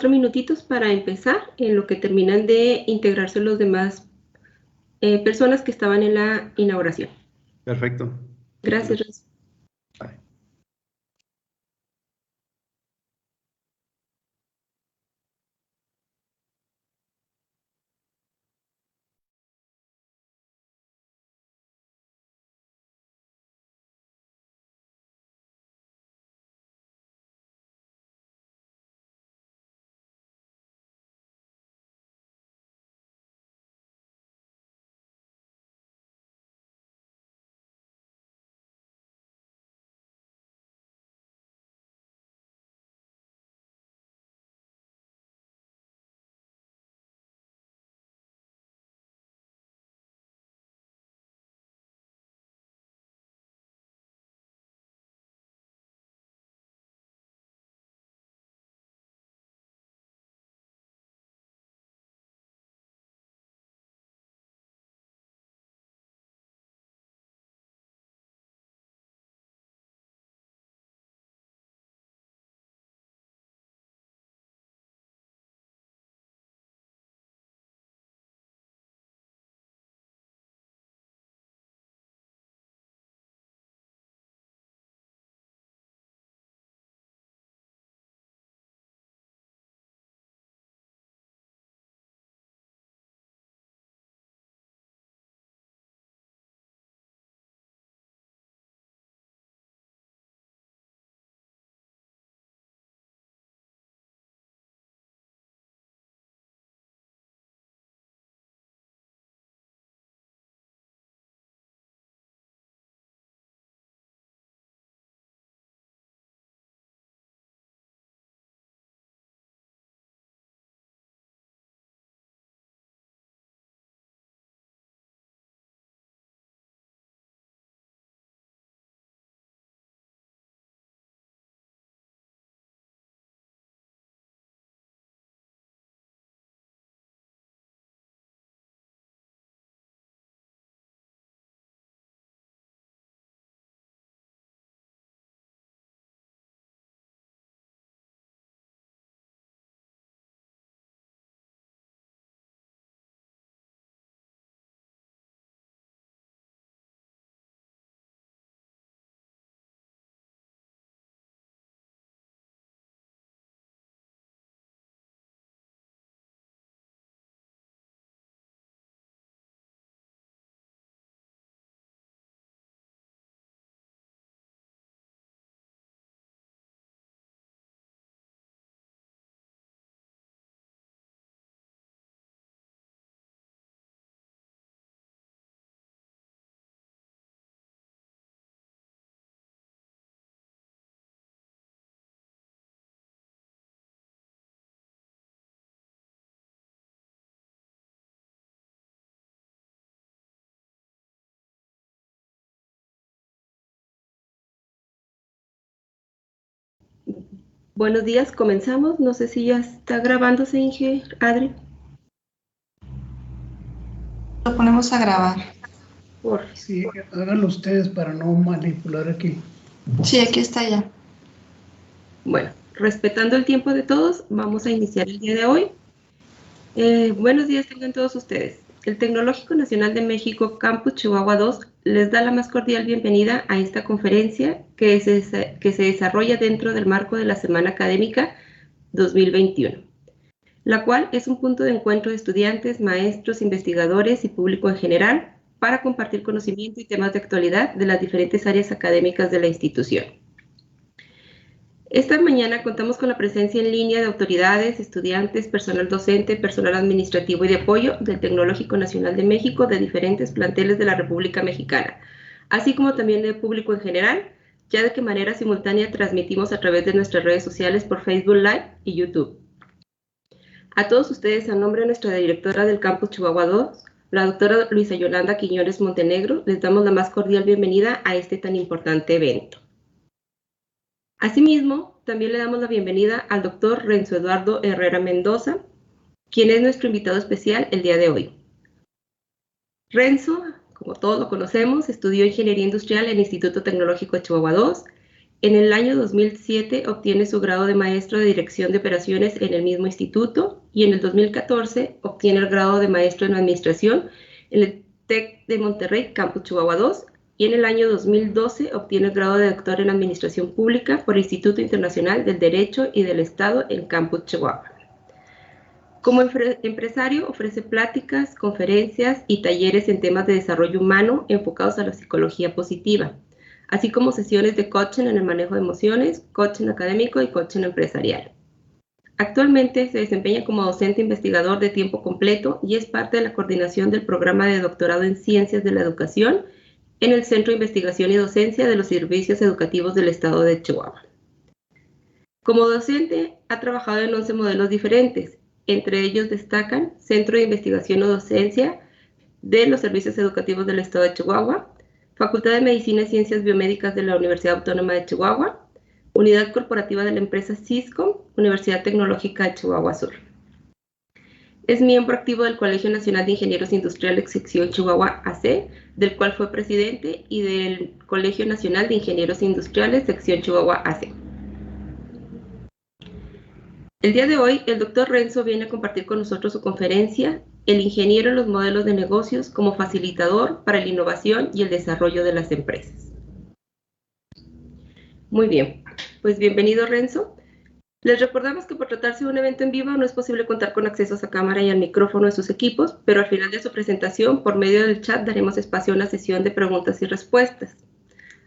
4 minutitos para empezar, en lo que terminan de integrarse los demás personas que estaban en la inauguración. Perfecto. Gracias, Renzo. Bye. Buenos días, comenzamos. No sé si ya está grabándose, Inge, Adri. Lo ponemos a grabar. Por Sí, háganlo ustedes para no manipular aquí. Sí, aquí está ya. Bueno, respetando el tiempo de todos, vamos a iniciar el día de hoy. Buenos días tengan todos ustedes. El Tecnológico Nacional de México, Campus Chihuahua 2, les da la más cordial bienvenida a esta conferencia que se desarrolla dentro del marco de la Semana Académica 2021, la cual es un punto de encuentro de estudiantes, maestros, investigadores y público en general para compartir conocimiento y temas de actualidad de las diferentes áreas académicas de la institución. Esta mañana contamos con la presencia en línea de autoridades, estudiantes, personal docente, personal administrativo y de apoyo del Tecnológico Nacional de México de diferentes planteles de la República Mexicana, así como también del público en general, ya de que manera simultánea transmitimos a través de nuestras redes sociales por Facebook Live y YouTube. A todos ustedes, a nombre de nuestra directora del Campus Chihuahua 2, la doctora Luisa Yolanda Quiñones Montenegro, les damos la más cordial bienvenida a este tan importante evento. Asimismo, también le damos la bienvenida al doctor Renzo Eduardo Herrera Mendoza, quien es nuestro invitado especial el día de hoy. Renzo, como todos lo conocemos, estudió Ingeniería Industrial en el Instituto Tecnológico de Chihuahua 2 En el año 2007 obtiene su grado de maestro de Dirección de Operaciones en el mismo instituto y en el 2014 obtiene el grado de maestro en Administración en el TEC de Monterrey, Campus Chihuahua II, y en el año 2012 obtiene el grado de doctor en Administración Pública por el Instituto Internacional del Derecho y del Estado en Campus Chihuahua. Como empresario ofrece pláticas, conferencias y talleres en temas de desarrollo humano enfocados a la psicología positiva, así como sesiones de coaching en el manejo de emociones, coaching académico y coaching empresarial. Actualmente se desempeña como docente investigador de tiempo completo y es parte de la coordinación del programa de doctorado en Ciencias de la Educación en el Centro de Investigación y Docencia de los Servicios Educativos del Estado de Chihuahua. Como docente, ha trabajado en 11 modelos diferentes. Entre ellos destacan Centro de Investigación o Docencia de los Servicios Educativos del Estado de Chihuahua, Facultad de Medicina y Ciencias Biomédicas de la Universidad Autónoma de Chihuahua, Unidad Corporativa de la empresa Cisco, Universidad Tecnológica de Chihuahua Sur. Es miembro activo del Colegio Nacional de Ingenieros Industriales Sección Chihuahua AC, del cual fue presidente, y del Colegio Nacional de Ingenieros Industriales Sección Chihuahua AC. El día de hoy, el Dr. Renzo viene a compartir con nosotros su conferencia, El ingeniero en los modelos de negocios como facilitador para la innovación y el desarrollo de las empresas. Muy bien, pues bienvenido, Renzo. Les recordamos que por tratarse de un evento en vivo no es posible contar con accesos a cámara y al micrófono de sus equipos, pero al final de su presentación, por medio del chat, daremos espacio a una sesión de preguntas y respuestas.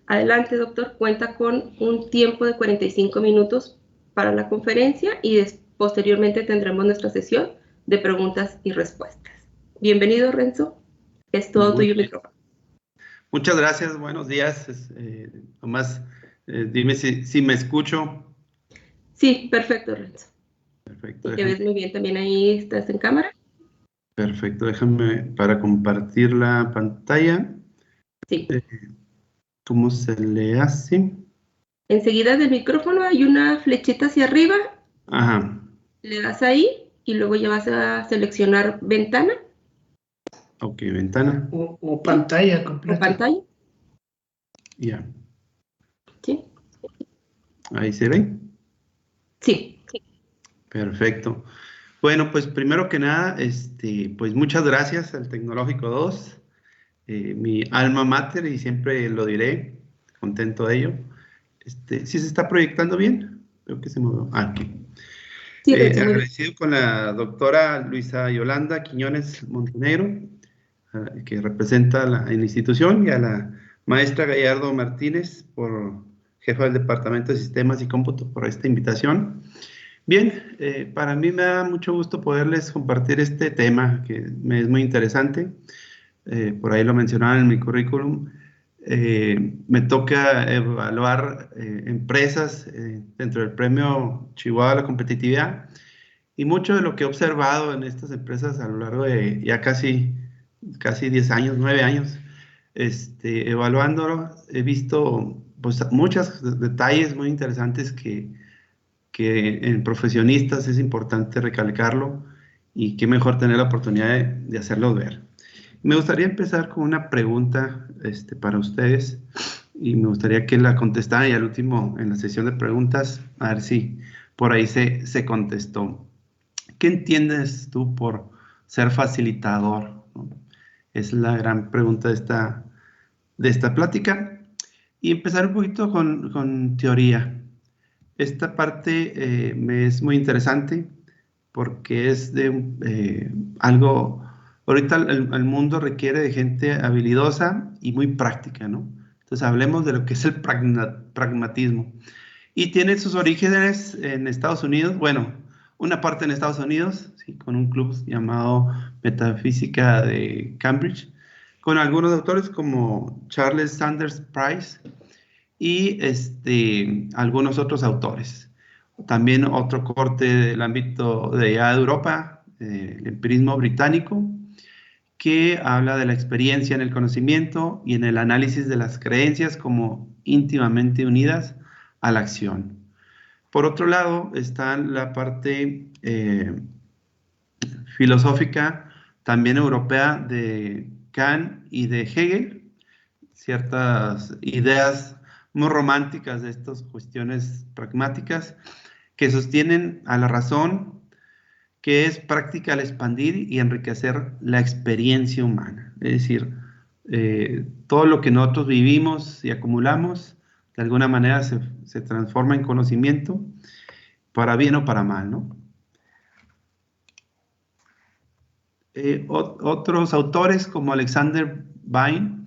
Adelante, doctor, cuenta con un tiempo de 45 minutos para la conferencia y posteriormente tendremos nuestra sesión de preguntas y respuestas. Bienvenido, Renzo. Es todo tuyo el micrófono. Muchas gracias, buenos días. Nomás dime si me escucho. Sí, perfecto, Renzo. Perfecto. ¿Te ves muy bien también ahí? ¿Estás en cámara? Perfecto, déjame para compartir la pantalla. Sí. ¿Cómo se le hace? Enseguida del micrófono hay una flechita hacia arriba. Ajá. Le das ahí y luego ya vas a seleccionar ventana. Ok, ventana. O pantalla completa. O pantalla. Ya. Sí. Ahí se ve. Sí. Perfecto. Bueno, pues primero que nada, pues muchas gracias al Tecnológico 2, mi alma mater, y siempre lo diré, contento de ello. ¿Sí se está proyectando bien? Creo que se movió. Aquí. Sí, agradecido con la doctora Luisa Yolanda Quiñones Montenegro, que representa la institución, y a la maestra Gallardo Martínez, jefa del Departamento de Sistemas y Cómputo, por esta invitación. Bien, para mí me da mucho gusto poderles compartir este tema que me es muy interesante. Por ahí lo mencionaba en mi currículum. Me toca evaluar empresas dentro del premio Chihuahua a la competitividad, y mucho de lo que he observado en estas empresas a lo largo de ya casi 10 años, 9 años, evaluándolo, he visto pues, muchos detalles muy interesantes que en profesionistas es importante recalcarlo, y qué mejor tener la oportunidad de hacerlo ver. Me gustaría empezar con una pregunta para ustedes, y me gustaría que la contestaran, y al último en la sesión de preguntas, a ver si por ahí se contestó. ¿Qué entiendes tú por ser facilitador? ¿No? Es la gran pregunta de esta plática. Y empezar un poquito con teoría. Esta parte me es muy interesante porque es de algo, ahorita el mundo requiere de gente habilidosa y muy práctica, ¿no? Entonces hablemos de lo que es el pragmatismo. Y tiene sus orígenes en Estados Unidos, bueno, una parte en Estados Unidos, ¿sí? Con un club llamado Metafísica de Cambridge, con algunos autores como Charles Sanders Peirce y algunos otros autores. También otro corte del ámbito de Europa, el empirismo británico, que habla de la experiencia en el conocimiento y en el análisis de las creencias como íntimamente unidas a la acción. Por otro lado, está la parte filosófica, también europea, de Kant y de Hegel, ciertas ideas muy románticas de estas cuestiones pragmáticas que sostienen a la razón, que es práctica al expandir y enriquecer la experiencia humana. Es decir, todo lo que nosotros vivimos y acumulamos, de alguna manera se transforma en conocimiento, para bien o para mal, ¿no? Otros autores, como Alexander Vine,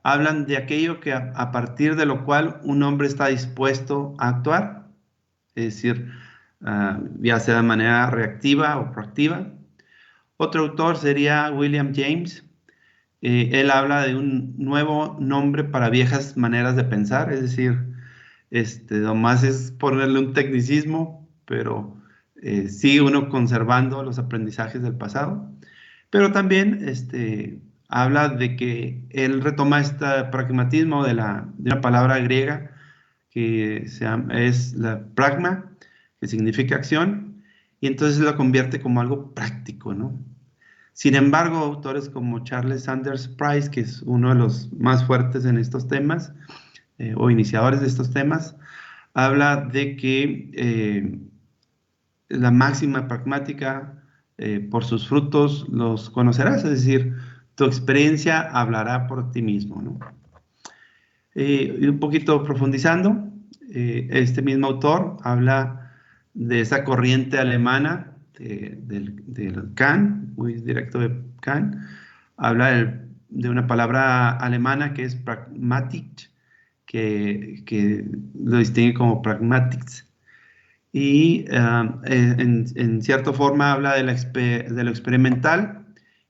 hablan de aquello que a partir de lo cual un hombre está dispuesto a actuar, es decir, ya sea de manera reactiva o proactiva. Otro autor sería William James. Él habla de un nuevo nombre para viejas maneras de pensar, es decir, nomás es ponerle un tecnicismo, pero sigue uno conservando los aprendizajes del pasado. Pero también habla de que él retoma este pragmatismo de una palabra griega que es la pragma, que significa acción, y entonces lo convierte como algo práctico, ¿no? Sin embargo, autores como Charles Sanders Peirce, que es uno de los más fuertes en estos temas, o iniciadores de estos temas, habla de que la máxima pragmática, por sus frutos los conocerás, es decir, tu experiencia hablará por ti mismo, ¿no? Y un poquito profundizando, este mismo autor habla de esa corriente alemana del Kant, muy directo de Kant, habla de una palabra alemana que es pragmatic, que lo distingue como pragmatics, y en cierta forma habla de lo experimental,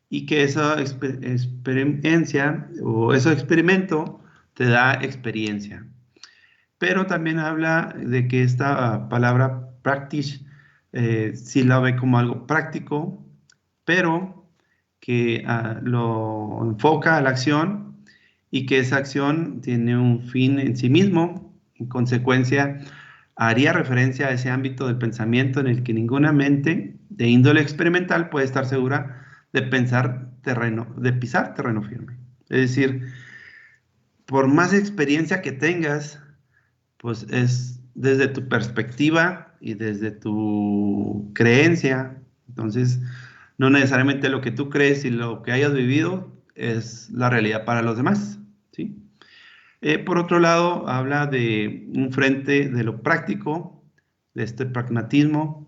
y que esa experiencia o ese experimento te da experiencia. Pero también habla de que esta palabra practice sí la ve como algo práctico, pero que lo enfoca a la acción, y que esa acción tiene un fin en sí mismo. En consecuencia, haría referencia a ese ámbito del pensamiento en el que ninguna mente de índole experimental puede estar segura de pisar terreno firme. Es decir, por más experiencia que tengas, pues es desde tu perspectiva y desde tu creencia. Entonces, no necesariamente lo que tú crees y lo que hayas vivido es la realidad para los demás, ¿sí? Por otro lado, habla de un frente de lo práctico, de este pragmatismo,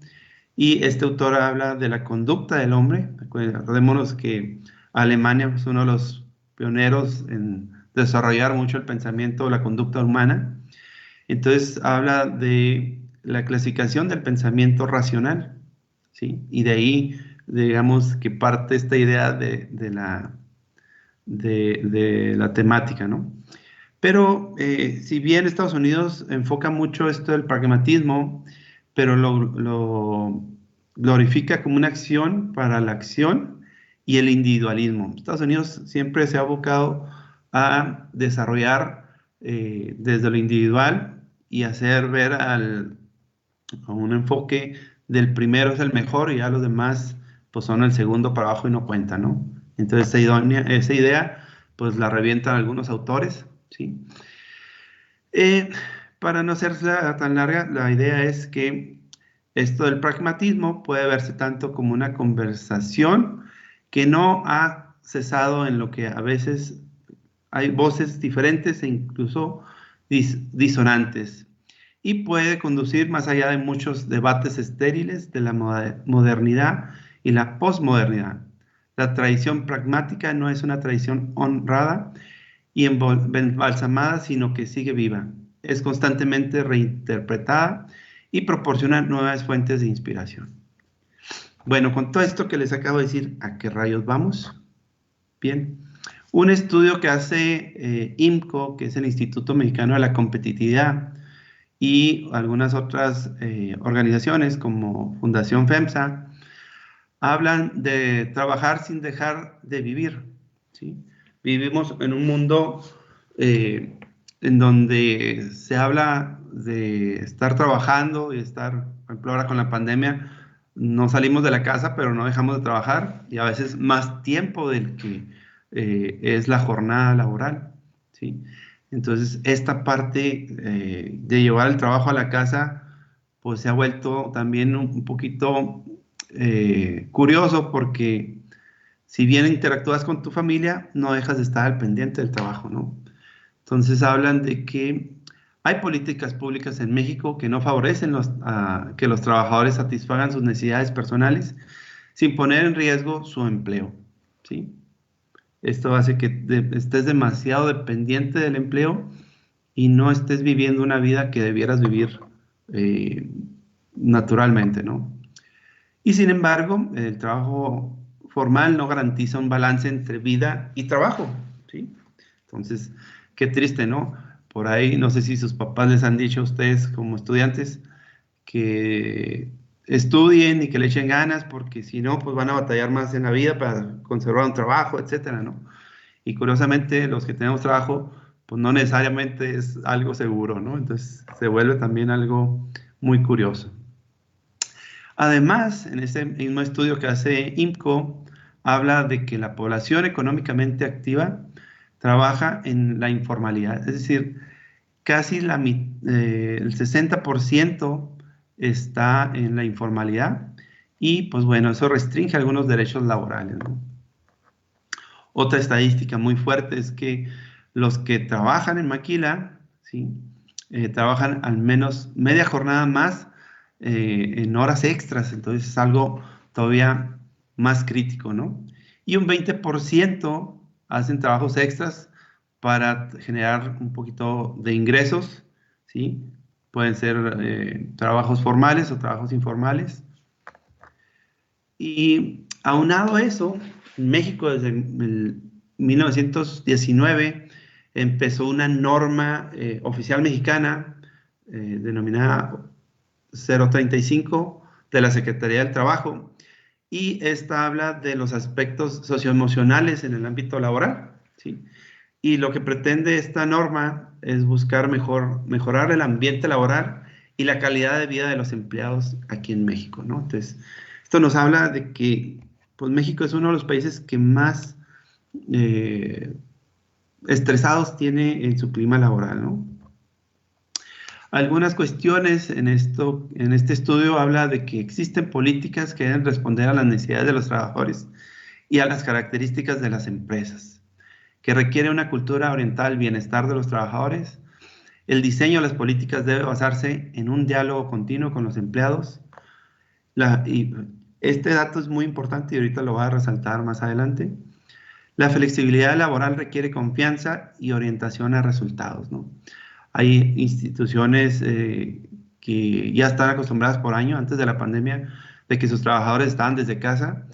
y este autor habla de la conducta del hombre. Recordémonos que Alemania es uno de los pioneros en desarrollar mucho el pensamiento, la conducta humana. Entonces habla de la clasificación del pensamiento racional, ¿sí? Y de ahí, digamos, que parte esta idea de la temática, ¿no? Pero si bien Estados Unidos enfoca mucho esto del pragmatismo, pero lo glorifica como una acción para la acción y el individualismo. Estados Unidos siempre se ha abocado a desarrollar desde lo individual y hacer ver a un enfoque del primero es el mejor y ya los demás pues son el segundo para abajo y no cuentan, ¿no? Entonces esa idea pues la revientan algunos autores, ¿sí? Para no hacerla tan larga, la idea es que esto del pragmatismo puede verse tanto como una conversación que no ha cesado, en lo que a veces hay voces diferentes e incluso disonantes, y puede conducir más allá de muchos debates estériles de la modernidad y la posmodernidad. La tradición pragmática no es una tradición honrada y embalsamada, sino que sigue viva. Es constantemente reinterpretada y proporciona nuevas fuentes de inspiración. Bueno, con todo esto que les acabo de decir, ¿a qué rayos vamos? Bien, un estudio que hace IMCO, que es el Instituto Mexicano de la Competitividad, y algunas otras organizaciones como Fundación FEMSA, hablan de trabajar sin dejar de vivir, ¿sí? Vivimos en un mundo en donde se habla de estar trabajando y estar, por ejemplo, ahora con la pandemia, no salimos de la casa, pero no dejamos de trabajar, y a veces más tiempo del que es la jornada laboral, ¿sí? Entonces, esta parte de llevar el trabajo a la casa, pues se ha vuelto también un poquito curioso, porque si bien interactúas con tu familia, no dejas de estar al pendiente del trabajo, ¿no? Entonces hablan de que hay políticas públicas en México que no favorecen que los trabajadores satisfagan sus necesidades personales sin poner en riesgo su empleo, ¿sí? Esto hace que estés demasiado dependiente del empleo y no estés viviendo una vida que debieras vivir naturalmente, ¿no? Y sin embargo, el trabajo formal no garantiza un balance entre vida y trabajo, ¿sí? Entonces, qué triste, ¿no? Por ahí, no sé si sus papás les han dicho a ustedes como estudiantes que estudien y que le echen ganas, porque si no, pues van a batallar más en la vida para conservar un trabajo, etcétera, ¿no? Y curiosamente, los que tenemos trabajo, pues no necesariamente es algo seguro, ¿no? Entonces, se vuelve también algo muy curioso. Además, en ese mismo estudio que hace IMCO, habla de que la población económicamente activa trabaja en la informalidad, es decir, casi el 60% está en la informalidad y pues bueno, eso restringe algunos derechos laborales, ¿no? Otra estadística muy fuerte es que los que trabajan en maquila, ¿sí? Trabajan al menos media jornada más en horas extras, entonces es algo todavía más crítico, ¿no? Y un 20% hacen trabajos extras para generar un poquito de ingresos, ¿sí? Pueden ser trabajos formales o trabajos informales. Y aunado a eso, en México desde el 1919 empezó una norma oficial mexicana denominada 035 de la Secretaría del Trabajo, y esta habla de los aspectos socioemocionales en el ámbito laboral, ¿sí? Y lo que pretende esta norma es buscar mejorar el ambiente laboral y la calidad de vida de los empleados aquí en México, ¿no? Entonces, esto nos habla de que pues, México es uno de los países que más estresados tiene en su clima laboral, ¿no? Algunas cuestiones en este estudio habla de que existen políticas que deben responder a las necesidades de los trabajadores y a las características de las empresas, que requiere una cultura orientada al bienestar de los trabajadores. El diseño de las políticas debe basarse en un diálogo continuo con los empleados. Y este dato es muy importante y ahorita lo voy a resaltar más adelante. La flexibilidad laboral requiere confianza y orientación a resultados, ¿no? Hay instituciones que ya están acostumbradas por años, antes de la pandemia, de que sus trabajadores estaban desde casa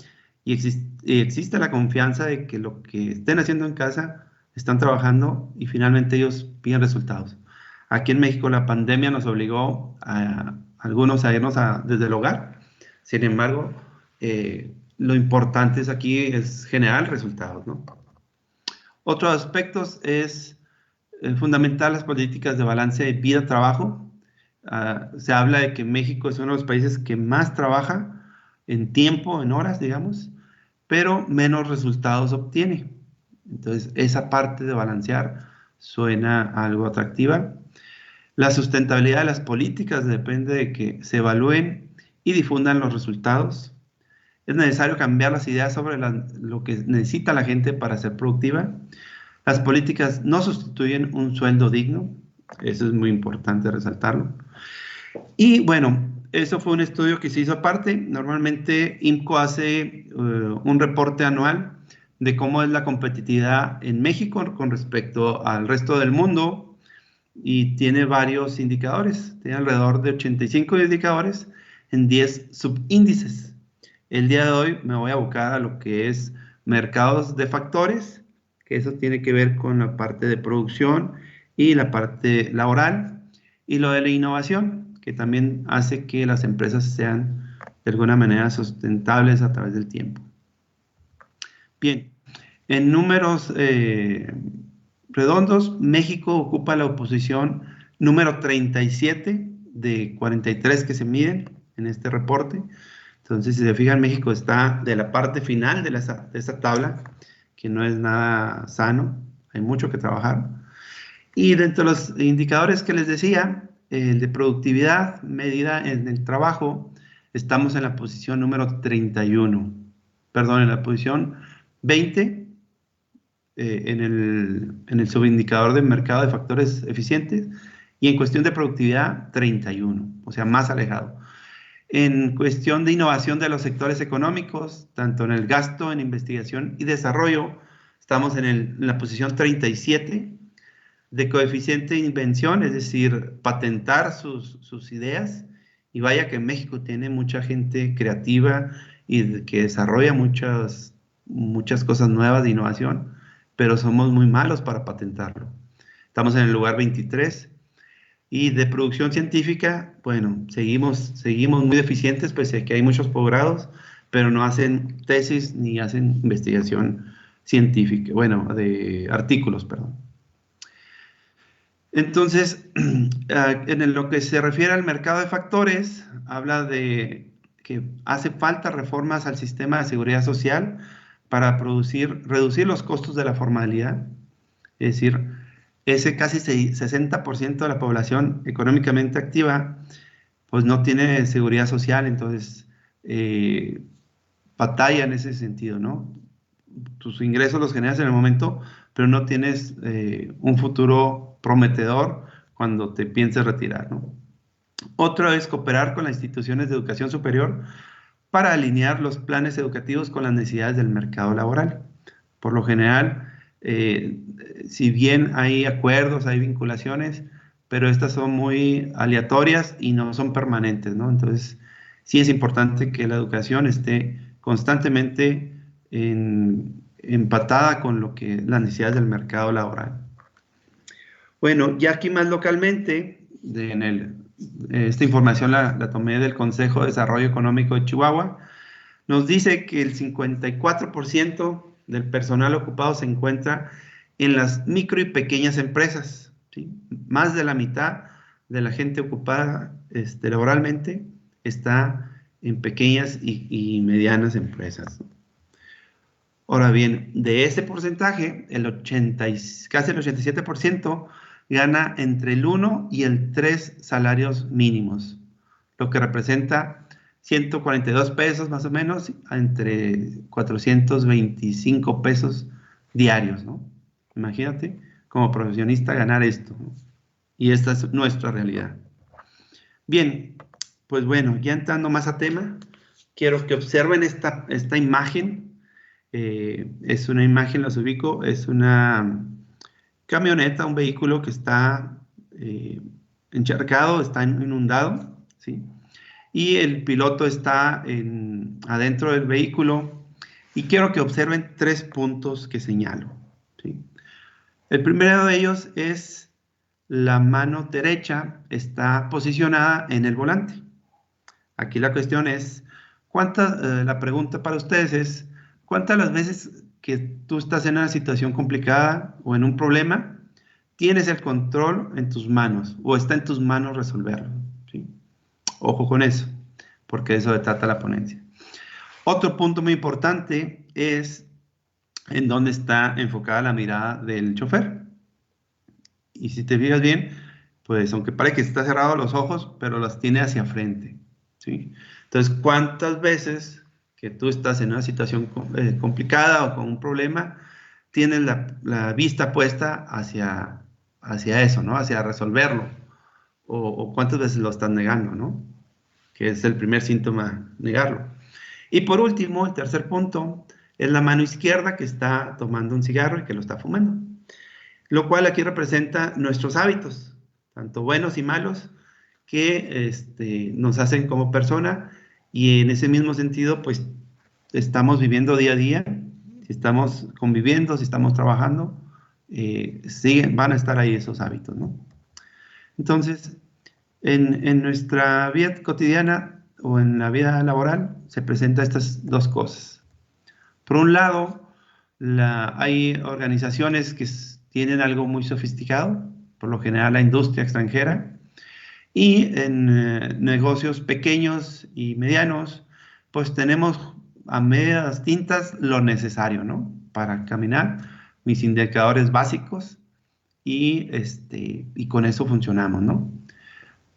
y existe la confianza de que lo que estén haciendo en casa están trabajando y finalmente ellos piden resultados. Aquí en México la pandemia nos obligó a algunos a irnos desde el hogar. Sin embargo, lo importante es generar resultados, ¿no? Otros aspectos es fundamental las políticas de balance de vida-trabajo. Se habla de que México es uno de los países que más trabaja en tiempo, en horas, digamos, pero menos resultados obtiene. Entonces, esa parte de balancear suena algo atractiva. La sustentabilidad de las políticas depende de que se evalúen y difundan los resultados. Es necesario cambiar las ideas sobre lo que necesita la gente para ser productiva. Las políticas no sustituyen un sueldo digno, eso es muy importante resaltarlo. Y bueno, eso fue un estudio que se hizo aparte. Normalmente IMCO hace un reporte anual de cómo es la competitividad en México con respecto al resto del mundo y tiene varios indicadores, tiene alrededor de 85 indicadores en 10 subíndices. El día de hoy me voy a abocar a lo que es mercados de factores, que eso tiene que ver con la parte de producción y la parte laboral, y lo de la innovación, que también hace que las empresas sean de alguna manera sustentables a través del tiempo. Bien, en números redondos, México ocupa la posición número 37 de 43 que se miden en este reporte. Entonces, si se fijan, México está de la parte final de esa tabla, que no es nada sano, hay mucho que trabajar. Y dentro de los indicadores que les decía, el de productividad medida en el trabajo, estamos en la posición número 31, perdón, en la posición 20 en el subindicador de mercado de factores eficientes, y en cuestión de productividad 31, o sea, más alejado. En cuestión de innovación de los sectores económicos, tanto en el gasto en investigación y desarrollo, estamos en la posición 37, de coeficiente de invención, es decir, patentar sus ideas. Y vaya que México tiene mucha gente creativa y que desarrolla muchas cosas nuevas de innovación, pero somos muy malos para patentarlo. Estamos en el lugar 23. Y de producción científica, bueno, seguimos muy deficientes, pese a que hay muchos posgrados, pero no hacen tesis ni hacen investigación científica, bueno, de artículos, perdón. Entonces, en lo que se refiere al mercado de factores, habla de que hace falta reformas al sistema de seguridad social para reducir los costos de la formalidad. Es decir, ese casi 60% de la población económicamente activa, pues no tiene seguridad social, entonces batalla en ese sentido, ¿no? Tus ingresos los generas en el momento, pero no tienes un futuro prometedor cuando te pienses retirar, ¿no? Otro es cooperar con las instituciones de educación superior para alinear los planes educativos con las necesidades del mercado laboral. Por lo general, si bien hay acuerdos, hay vinculaciones, pero estas son muy aleatorias y no son permanentes, ¿no? Entonces, sí es importante que la educación esté constantemente empatada con las necesidades del mercado laboral. Bueno, ya aquí más localmente, esta información la tomé del Consejo de Desarrollo Económico de Chihuahua, nos dice que el 54% del personal ocupado se encuentra en las micro y pequeñas empresas, ¿sí? Más de la mitad de la gente ocupada laboralmente está en pequeñas y medianas empresas. Ahora bien, de ese porcentaje, casi el 87% gana entre el 1 y el 3 salarios mínimos, lo que representa 142 pesos más o menos, entre 425 pesos diarios, ¿no? Imagínate, como profesionista ganar esto, ¿no? Y esta es nuestra realidad. Bien, pues bueno, ya entrando más a tema, quiero que observen esta imagen. Es una imagen, las ubico, es una camioneta, un vehículo que está encharcado, está inundado, ¿sí? Y el piloto está adentro del vehículo, y quiero que observen 3 puntos que señalo, ¿sí? El primero de ellos es la mano derecha está posicionada en el volante. Aquí la cuestión es, la pregunta para ustedes es, ¿cuántas las veces que tú estás en una situación complicada o en un problema, tienes el control en tus manos o está en tus manos resolverlo, ¿sí? Ojo con eso, porque de eso trata la ponencia. Otro punto muy importante es en dónde está enfocada la mirada del chofer. Y si te fijas bien, pues aunque parece que está cerrado los ojos, pero las tiene hacia frente, ¿sí? Entonces, ¿cuántas veces que tú estás en una situación complicada o con un problema, tienes la vista puesta hacia eso, ¿no? Hacia resolverlo. O cuántas veces lo estás negando, ¿no? Que es el primer síntoma, negarlo. Y por último, el tercer punto, es la mano izquierda que está tomando un cigarro y que lo está fumando. Lo cual aquí representa nuestros hábitos, tanto buenos y malos, que nos hacen como persona, y en ese mismo sentido, pues, estamos viviendo día a día, si estamos conviviendo, si estamos trabajando, van a estar ahí esos hábitos, ¿no? Entonces, en nuestra vida cotidiana o en la vida laboral se presentan estas dos cosas. Por un lado, hay organizaciones que tienen algo muy sofisticado, por lo general la industria extranjera, y en negocios pequeños y medianos, pues tenemos a medias tintas lo necesario, ¿no? Para caminar, mis indicadores básicos, y con eso funcionamos, ¿no?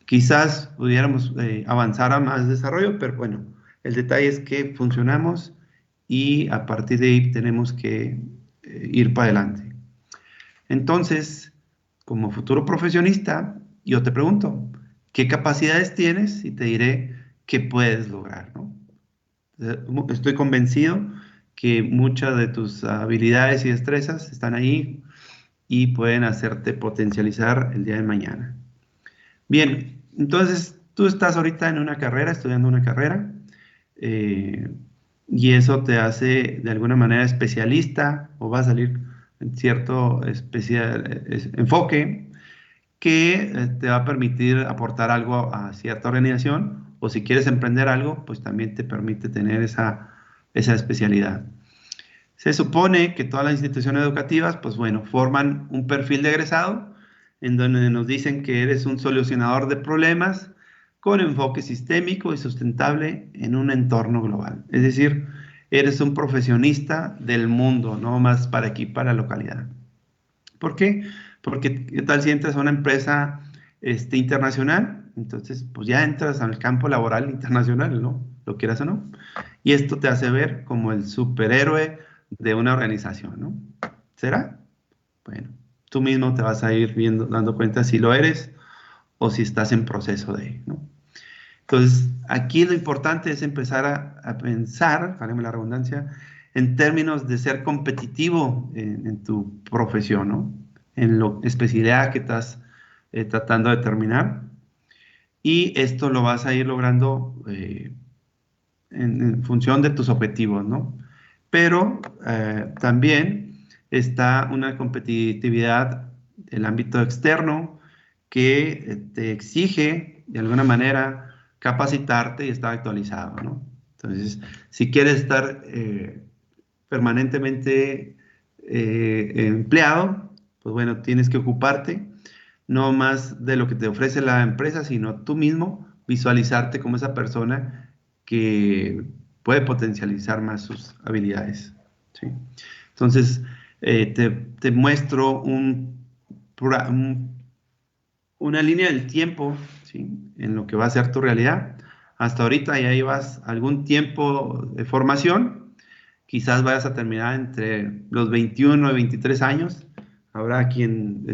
Quizás pudiéramos avanzar a más desarrollo, pero bueno, el detalle es que funcionamos y a partir de ahí tenemos que ir para adelante. Entonces, como futuro profesionista, yo te pregunto, ¿qué capacidades tienes? Y te diré qué puedes lograr, ¿no? Estoy convencido que muchas de tus habilidades y destrezas están ahí y pueden hacerte potencializar el día de mañana. Bien, entonces tú estás ahorita en una carrera, estudiando una carrera, y eso te hace de alguna manera especialista o va a salir en cierto enfoque que te va a permitir aportar algo a cierta organización, o si quieres emprender algo, pues también te permite tener esa especialidad. Se supone que todas las instituciones educativas, pues bueno, forman un perfil de egresado en donde nos dicen que eres un solucionador de problemas con enfoque sistémico y sustentable en un entorno global. Es decir, eres un profesionista del mundo, no más para aquí, para la localidad. ¿Por qué? Porque ¿qué tal si entras a una empresa internacional? Entonces, pues ya entras al campo laboral internacional, ¿no? Lo quieras o no. Y esto te hace ver como el superhéroe de una organización, ¿no? ¿Será? Bueno, tú mismo te vas a ir viendo, dando cuenta si lo eres o si estás en proceso de, ¿no? Entonces, aquí lo importante es empezar a pensar, válgame la redundancia, en términos de ser competitivo en tu profesión, ¿no? En la especialidad que estás tratando de terminar. Y esto lo vas a ir logrando en función de tus objetivos, ¿no? Pero también está una competitividad del ámbito externo que te exige, de alguna manera, capacitarte y estar actualizado, ¿no? Entonces, si quieres estar permanentemente empleado, pues bueno, tienes que ocuparte no más de lo que te ofrece la empresa, sino tú mismo visualizarte como esa persona que puede potencializar más sus habilidades, ¿sí? Entonces, te muestro una línea del tiempo, ¿sí? En lo que va a ser tu realidad. Hasta ahorita ya llevas algún tiempo de formación, quizás vayas a terminar entre los 21 y 23 años, habrá quien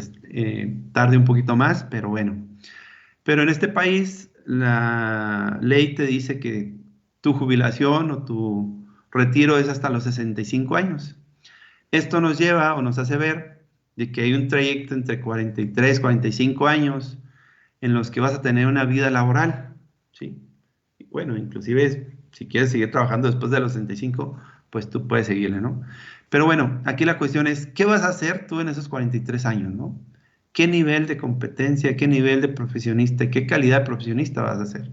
tarde un poquito más, pero bueno. Pero en este país la ley te dice que tu jubilación o tu retiro es hasta los 65 años. Esto nos lleva o nos hace ver de que hay un trayecto entre 43, 45 años en los que vas a tener una vida laboral, ¿sí? Y bueno, inclusive si quieres seguir trabajando después de los 65, pues tú puedes seguirle, ¿no? Pero bueno, aquí la cuestión es, ¿qué vas a hacer tú en esos 43 años, ¿no? ¿Qué nivel de competencia, qué nivel de profesionista, qué calidad de profesionista vas a hacer?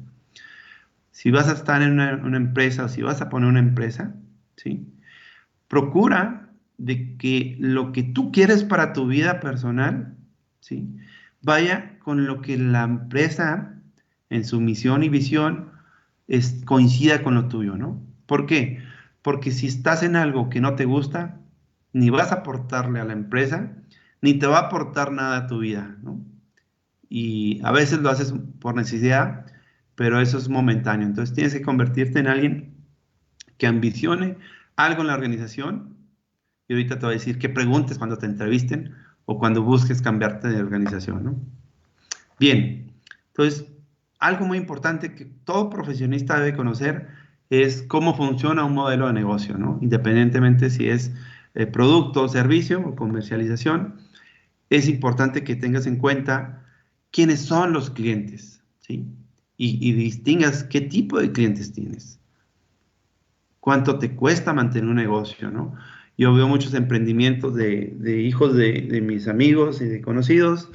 Si vas a estar en una empresa o si vas a poner una empresa, ¿sí? Procura de que lo que tú quieres para tu vida personal, ¿sí? Vaya con lo que la empresa en su misión y visión coincida con lo tuyo, ¿no? ¿Por qué? Porque si estás en algo que no te gusta, ni vas a aportarle a la empresa, ni te va a aportar nada a tu vida, ¿no? Y a veces lo haces por necesidad, pero eso es momentáneo. Entonces tienes que convertirte en alguien que ambicione algo en la organización. Y ahorita te voy a decir que preguntes cuando te entrevisten o cuando busques cambiarte de organización, ¿no? Bien, entonces, algo muy importante que todo profesionista debe conocer es cómo funciona un modelo de negocio, ¿no? Independientemente si es producto, servicio o comercialización, es importante que tengas en cuenta quiénes son los clientes, ¿sí? Y distingas qué tipo de clientes tienes. Cuánto te cuesta mantener un negocio, ¿no? Yo veo muchos emprendimientos de hijos de mis amigos y de conocidos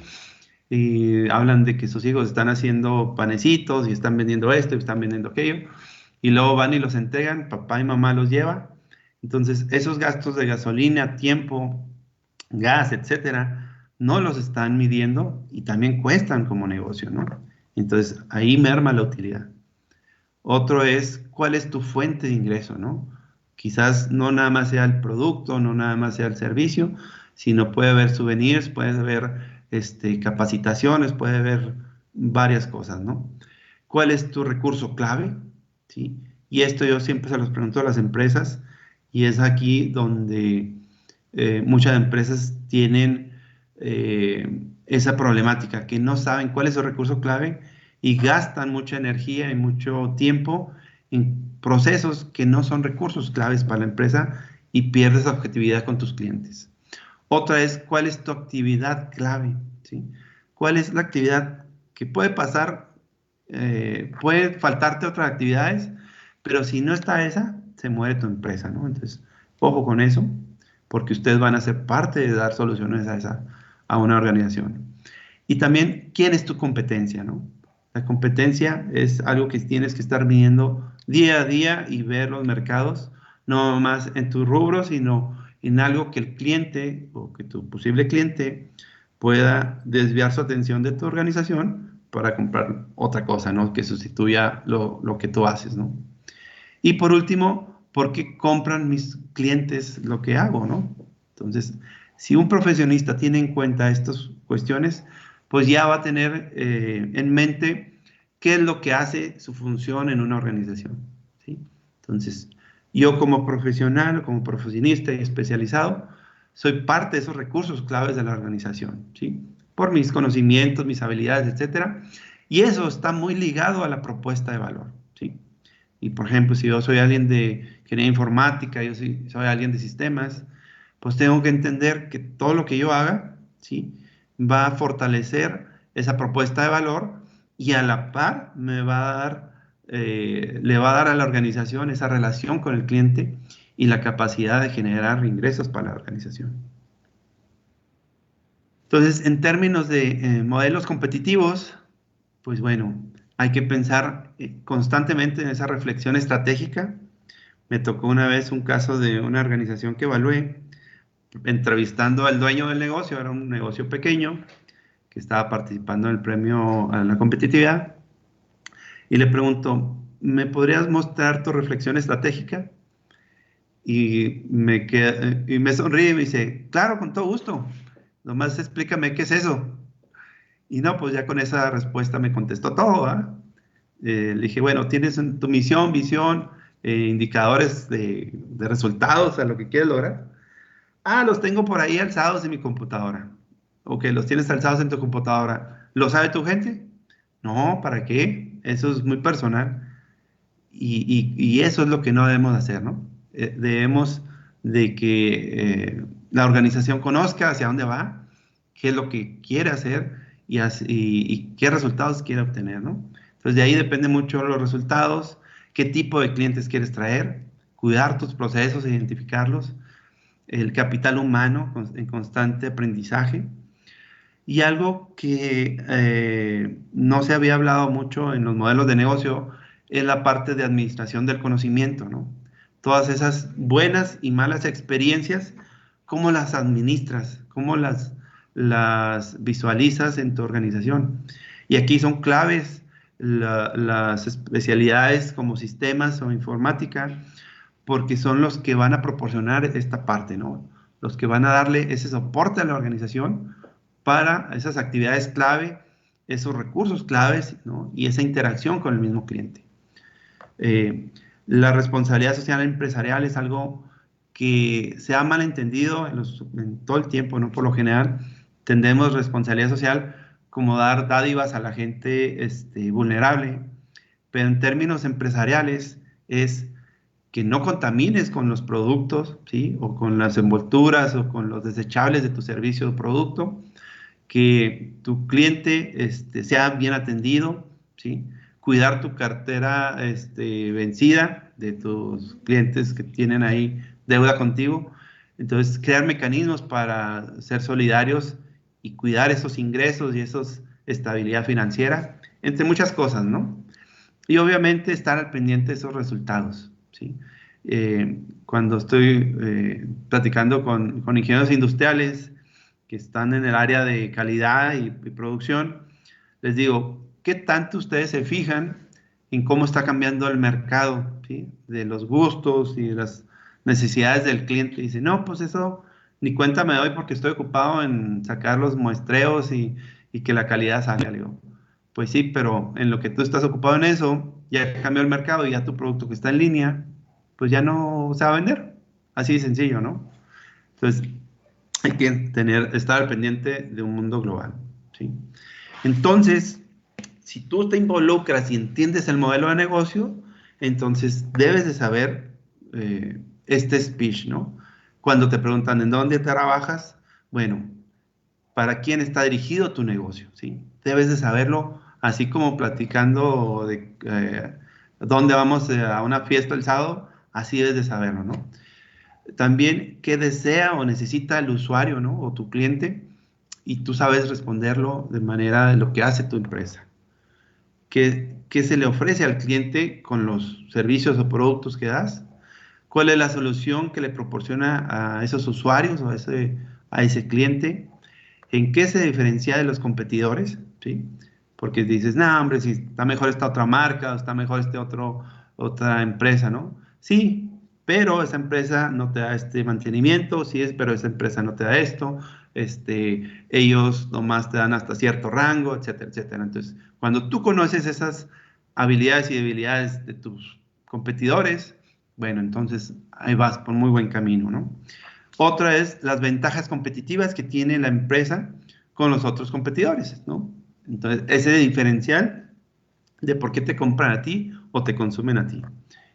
y hablan de que sus hijos están haciendo panecitos y están vendiendo esto y están vendiendo aquello y luego van y los entregan, papá y mamá los lleva. Entonces, esos gastos de gasolina, tiempo, gas, etcétera, no los están midiendo y también cuestan como negocio, ¿no? Entonces, ahí merma la utilidad. Otro es, ¿cuál es tu fuente de ingreso, no? Quizás no nada más sea el producto, no nada más sea el servicio, sino puede haber souvenirs, puede haber capacitaciones, puede haber varias cosas, ¿no? ¿Cuál es tu recurso clave? ¿Sí? Y esto yo siempre se los pregunto a las empresas, y es aquí donde muchas empresas tienen esa problemática, que no saben cuál es su recurso clave y gastan mucha energía y mucho tiempo en procesos que no son recursos claves para la empresa y pierdes objetividad con tus clientes. Otra es, ¿cuál es tu actividad clave? ¿Sí? ¿Cuál es la actividad que puede pasar? Puede faltarte otras actividades, pero si no está esa, se muere tu empresa, ¿no? Entonces, ojo con eso, porque ustedes van a ser parte de dar soluciones a una organización. Y también, ¿quién es tu competencia, no? La competencia es algo que tienes que estar viendo día a día y ver los mercados, no más en tu rubro, sino en algo que el cliente o que tu posible cliente pueda desviar su atención de tu organización para comprar otra cosa, ¿no? Que sustituya lo que tú haces, ¿no? Y por último, ¿por qué compran mis clientes lo que hago, no? Entonces, si un profesionista tiene en cuenta estas cuestiones, pues ya va a tener en mente qué es lo que hace su función en una organización, ¿sí? Entonces, yo como profesional, como profesionista y especializado, soy parte de esos recursos claves de la organización, ¿sí? Por mis conocimientos, mis habilidades, etcétera. Y eso está muy ligado a la propuesta de valor, ¿sí? Y por ejemplo, si yo soy alguien de ingeniería informática, yo soy alguien de sistemas, pues tengo que entender que todo lo que yo haga, ¿sí? Va a fortalecer esa propuesta de valor y a la par me va a dar, le va a dar a la organización esa relación con el cliente y la capacidad de generar ingresos para la organización. Entonces, en términos de modelos competitivos, pues bueno, hay que pensar constantemente en esa reflexión estratégica. Me tocó una vez un caso de una organización que evalué, entrevistando al dueño del negocio, era un negocio pequeño, que estaba participando en el premio a la competitividad, y le pregunto, ¿me podrías mostrar tu reflexión estratégica? Y me sonríe y me dice, claro, con todo gusto, nomás explícame qué es eso. Y no, pues ya con esa respuesta me contestó todo, ¿ah? Le dije, bueno, tienes tu misión, visión, indicadores de resultados, a lo que quieres lograr. Ah, los tengo por ahí alzados en mi computadora. Ok, los tienes alzados en tu computadora. ¿Lo sabe tu gente? No, ¿para qué? Eso es muy personal. Y eso es lo que no debemos hacer, ¿no? Debemos de que la organización conozca hacia dónde va, qué es lo que quiere hacer y qué resultados quiere obtener, ¿no? Entonces, de ahí depende mucho los resultados, qué tipo de clientes quieres traer, cuidar tus procesos, identificarlos, el capital humano en constante aprendizaje. Y algo que no se había hablado mucho en los modelos de negocio es la parte de administración del conocimiento, ¿no? Todas esas buenas y malas experiencias, ¿cómo las administras? ¿Cómo las visualizas en tu organización? Y aquí son claves las especialidades como sistemas o informática, porque son los que van a proporcionar esta parte, ¿no? Los que van a darle ese soporte a la organización para esas actividades clave, esos recursos claves, ¿no? Y esa interacción con el mismo cliente. La responsabilidad social empresarial es algo que se ha malentendido en todo el tiempo, ¿no? Por lo general, entendemos responsabilidad social como dar dádivas a la gente vulnerable, pero en términos empresariales es que no contamines con los productos, ¿sí? O con las envolturas o con los desechables de tu servicio o producto, que tu cliente sea bien atendido, ¿sí? Cuidar tu cartera vencida de tus clientes que tienen ahí deuda contigo. Entonces, crear mecanismos para ser solidarios y cuidar esos ingresos y esos estabilidad financiera, entre muchas cosas, ¿no? Y obviamente estar al pendiente de esos resultados, ¿sí? Cuando estoy platicando con ingenieros industriales que están en el área de calidad y producción, les digo, ¿qué tanto ustedes se fijan en cómo está cambiando el mercado, ¿sí? De los gustos y de las necesidades del cliente? Y dicen, no, pues eso ni cuenta me doy porque estoy ocupado en sacar los muestreos y que la calidad salga. Le digo, pues sí, pero en lo que tú estás ocupado en eso, ya cambió el mercado y ya tu producto que está en línea, pues ya no se va a vender. Así de sencillo, ¿no? Entonces, hay que estar al pendiente de un mundo global, ¿sí? Entonces, si tú te involucras y entiendes el modelo de negocio, entonces debes de saber este speech, ¿no? Cuando te preguntan en dónde trabajas, bueno, ¿para quién está dirigido tu negocio? ¿Sí? Debes de saberlo, así como platicando de dónde vamos a una fiesta el sábado, así debes de saberlo, ¿no? También qué desea o necesita el usuario, ¿no? O tu cliente, y tú sabes responderlo de manera de lo que hace tu empresa. ¿Qué se le ofrece al cliente con los servicios o productos que das? ¿Cuál es la solución que le proporciona a esos usuarios o a ese cliente? ¿En qué se diferencia de los competidores? ¿Sí? Porque dices, no, hombre, si está mejor esta otra marca, o está mejor otra empresa, ¿no? Sí, pero esa empresa no te da este mantenimiento, sí es, pero esa empresa no te da esto, ellos nomás te dan hasta cierto rango, etcétera, etcétera. Entonces, cuando tú conoces esas habilidades y debilidades de tus competidores, bueno, entonces ahí vas por muy buen camino, ¿no? Otra es las ventajas competitivas que tiene la empresa con los otros competidores, ¿no? Entonces, ese diferencial de por qué te compran a ti o te consumen a ti.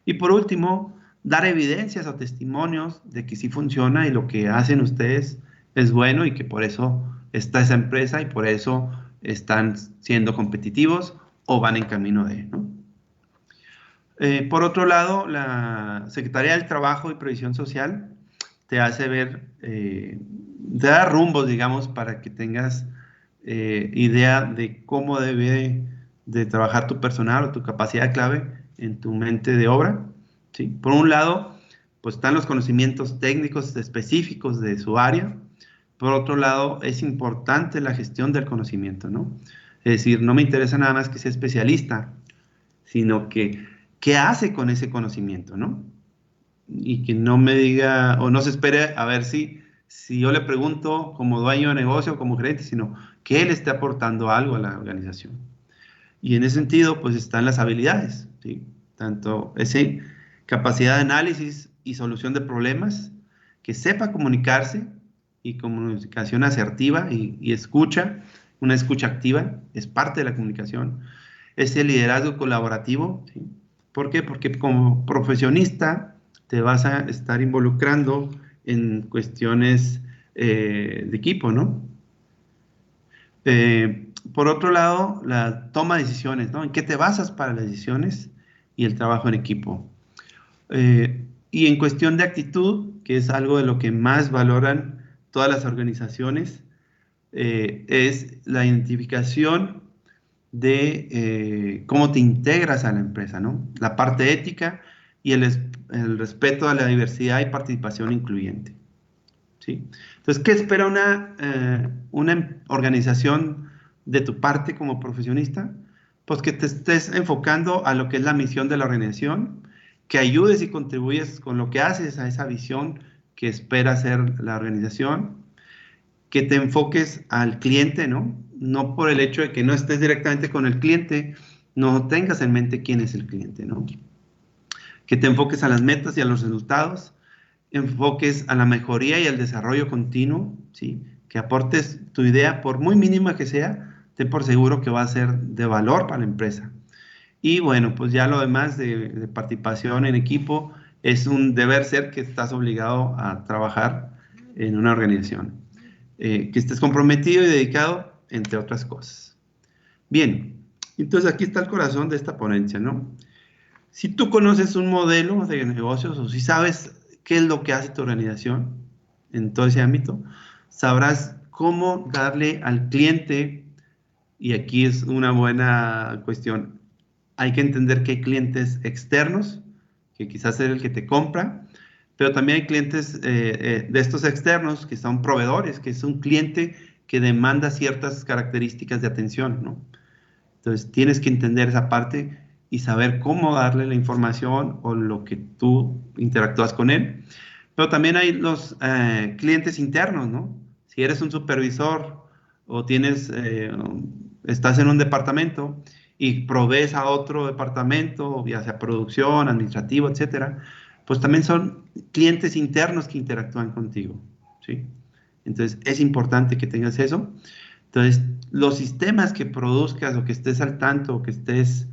Y por último, dar evidencias o testimonios de que sí funciona y lo que hacen ustedes es bueno y que por eso está esa empresa y por eso están siendo competitivos o van en camino de, ¿no? Por otro lado, la Secretaría del Trabajo y Previsión Social te hace ver, te da rumbos, digamos, para que tengas idea de cómo debe de trabajar tu personal o tu capacidad clave en tu mente de obra, ¿sí? Por un lado, pues están los conocimientos técnicos específicos de su área. Por otro lado, es importante la gestión del conocimiento, ¿no? Es decir, no me interesa nada más que sea especialista, sino que qué hace con ese conocimiento, ¿no? Y que no me diga o no se espere a ver si yo le pregunto como dueño de negocio, como gerente, sino que él esté aportando algo a la organización. Y en ese sentido, pues están las habilidades, ¿sí? Tanto esa capacidad de análisis y solución de problemas, que sepa comunicarse y comunicación asertiva y escucha, una escucha activa, es parte de la comunicación. Ese liderazgo colaborativo, ¿sí? ¿Por qué? Porque como profesionista te vas a estar involucrando en cuestiones de equipo, ¿no? Por otro lado, la toma de decisiones, ¿no? ¿En qué te basas para las decisiones y el trabajo en equipo? Y en cuestión de actitud, que es algo de lo que más valoran todas las organizaciones, es la identificación de cómo te integras a la empresa, ¿no? La parte ética y el respeto a la diversidad y participación incluyente, ¿sí? Entonces, ¿qué espera una organización de tu parte como profesionista? Pues que te estés enfocando a lo que es la misión de la organización, que ayudes y contribuyes con lo que haces a esa visión que espera hacer la organización, que te enfoques al cliente, ¿no? No por el hecho de que no estés directamente con el cliente, no tengas en mente quién es el cliente, ¿no? Que te enfoques a las metas y a los resultados, enfoques a la mejoría y al desarrollo continuo, ¿sí? Que aportes tu idea, por muy mínima que sea, ten por seguro que va a ser de valor para la empresa. Y bueno, pues ya lo demás de participación en equipo es un deber ser que estás obligado a trabajar en una organización. Que estés comprometido y dedicado, entre otras cosas. Bien, entonces aquí está el corazón de esta ponencia, ¿no? Si tú conoces un modelo de negocios o si sabes qué es lo que hace tu organización en todo ese ámbito, sabrás cómo darle al cliente, y aquí es una buena cuestión, hay que entender que hay clientes externos, que quizás es el que te compra, pero también hay clientes de estos externos que son proveedores, que es un cliente que demanda ciertas características de atención, ¿no? Entonces tienes que entender esa parte y saber cómo darle la información o lo que tú interactúas con él. Pero también hay los clientes internos, ¿no? Si eres un supervisor o estás en un departamento y provees a otro departamento, ya sea producción, administrativo, etcétera, pues también son clientes internos que interactúan contigo, ¿sí? Entonces, es importante que tengas eso. Entonces, los sistemas que produzcas o que estés al tanto o que estés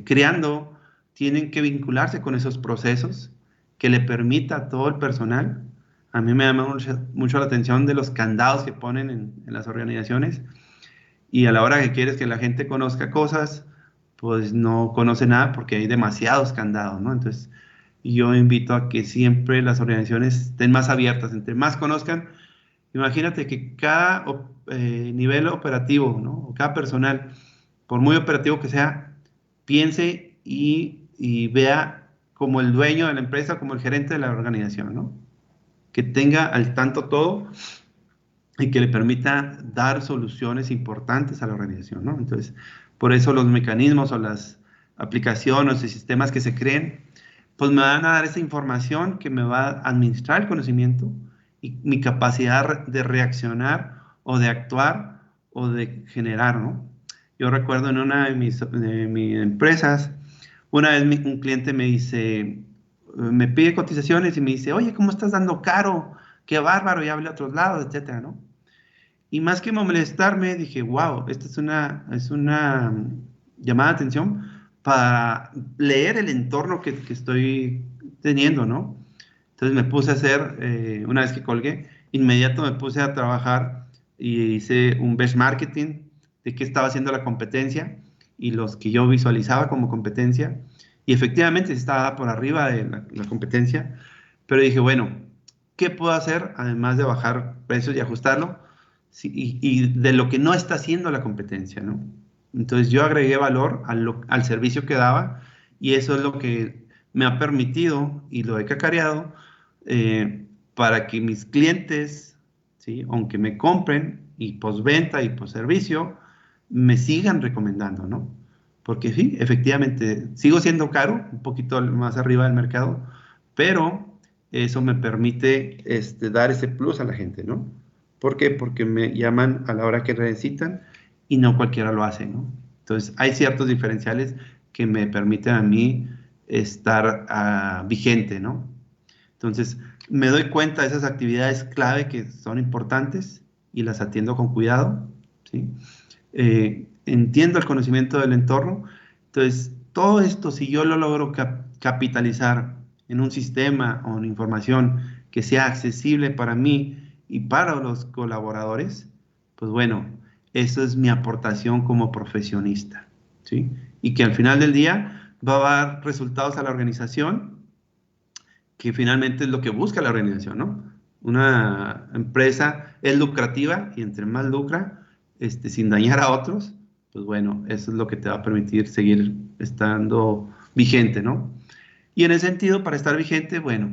creando tienen que vincularse con esos procesos que le permita a todo el personal. A mí me llama mucho la atención de los candados que ponen en las organizaciones, y a la hora que quieres que la gente conozca cosas, pues no conoce nada porque hay demasiados candados, ¿no? Entonces, yo invito a que siempre las organizaciones estén más abiertas, entre más conozcan. Imagínate que cada nivel operativo, ¿no? O cada personal, por muy operativo que sea, piense y vea como el dueño de la empresa, como el gerente de la organización, ¿no? Que tenga al tanto todo y que le permita dar soluciones importantes a la organización, ¿no? Entonces, por eso los mecanismos o las aplicaciones y sistemas que se creen, pues me van a dar esa información que me va a administrar el conocimiento y mi capacidad de reaccionar o de actuar o de generar, ¿no? Yo recuerdo en una de mis empresas, una vez un cliente me dice, me pide cotizaciones y me dice, oye, ¿cómo estás dando caro? Qué bárbaro, ya hablé a otros lados, etcétera, ¿no? Y más que molestarme, dije, wow, esta es una llamada de atención para leer el entorno que estoy teniendo, ¿no? Entonces me puse a hacer, una vez que colgué, inmediato me puse a trabajar y hice un benchmarking de qué estaba haciendo la competencia y los que yo visualizaba como competencia. Y efectivamente estaba por arriba de la competencia, pero dije, bueno, ¿qué puedo hacer además de bajar precios y ajustarlo? Sí, y de lo que no está haciendo la competencia, ¿no? Entonces yo agregué valor al servicio que daba, y eso es lo que me ha permitido y lo he cacareado para que mis clientes, ¿sí? Aunque me compren y postventa y postservicio, me sigan recomendando, ¿no? Porque sí, efectivamente, sigo siendo caro, un poquito más arriba del mercado, pero eso me permite dar ese plus a la gente, ¿no? ¿Por qué? Porque me llaman a la hora que necesitan y no cualquiera lo hace, ¿no? Entonces, hay ciertos diferenciales que me permiten a mí estar vigente, ¿no? Entonces, me doy cuenta de esas actividades clave que son importantes y las atiendo con cuidado, ¿sí? Entiendo el conocimiento del entorno. Entonces, todo esto, si yo lo logro capitalizar en un sistema o en información que sea accesible para mí y para los colaboradores, pues bueno, eso es mi aportación como profesionista, ¿sí? Y que al final del día va a dar resultados a la organización, que finalmente es lo que busca la organización, ¿no? Una empresa es lucrativa y entre más lucra, sin dañar a otros, pues bueno, eso es lo que te va a permitir seguir estando vigente, ¿no? Y en ese sentido, para estar vigente, bueno,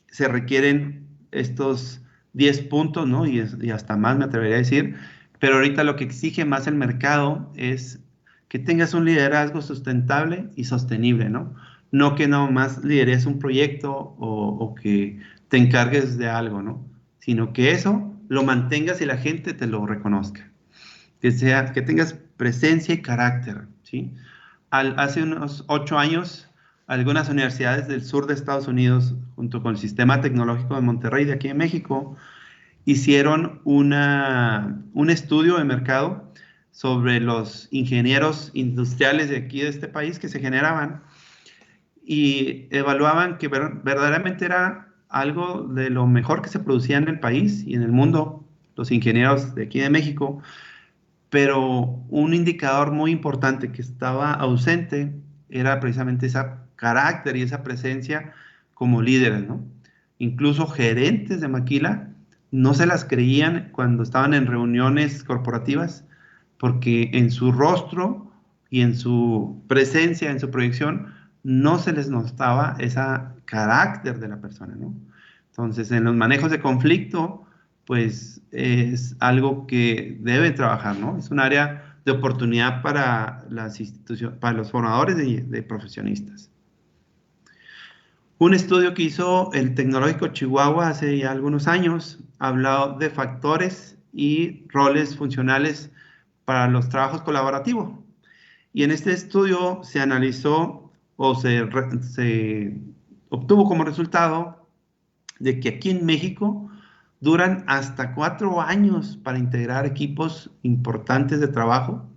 se requieren estos 10 puntos, ¿no? Y hasta más me atrevería a decir, pero ahorita lo que exige más el mercado es que tengas un liderazgo sustentable y sostenible, ¿no? No que nomás lideres un proyecto o que te encargues de algo, ¿no? Sino que eso lo mantengas y la gente te lo reconozca. Que tengas presencia y carácter, ¿sí? Hace unos 8 años, algunas universidades del sur de Estados Unidos, junto con el Sistema Tecnológico de Monterrey de aquí en México, hicieron un estudio de mercado sobre los ingenieros industriales de aquí de este país que se generaban, y evaluaban que verdaderamente era algo de lo mejor que se producía en el país y en el mundo, los ingenieros de aquí de México. Pero un indicador muy importante que estaba ausente era precisamente ese carácter y esa presencia como líderes, ¿no? Incluso gerentes de Maquila no se las creían cuando estaban en reuniones corporativas, porque en su rostro y en su presencia, en su proyección, no se les notaba ese carácter de la persona, ¿no? Entonces, en los manejos de conflicto, pues es algo que debe trabajar, ¿no? Es un área de oportunidad para las instituciones, para los formadores de profesionistas. Un estudio que hizo el Tecnológico Chihuahua hace ya algunos años habló de factores y roles funcionales para los trabajos colaborativos. Y en este estudio se analizó o se obtuvo como resultado de que aquí en México duran hasta 4 años para integrar equipos importantes de trabajo.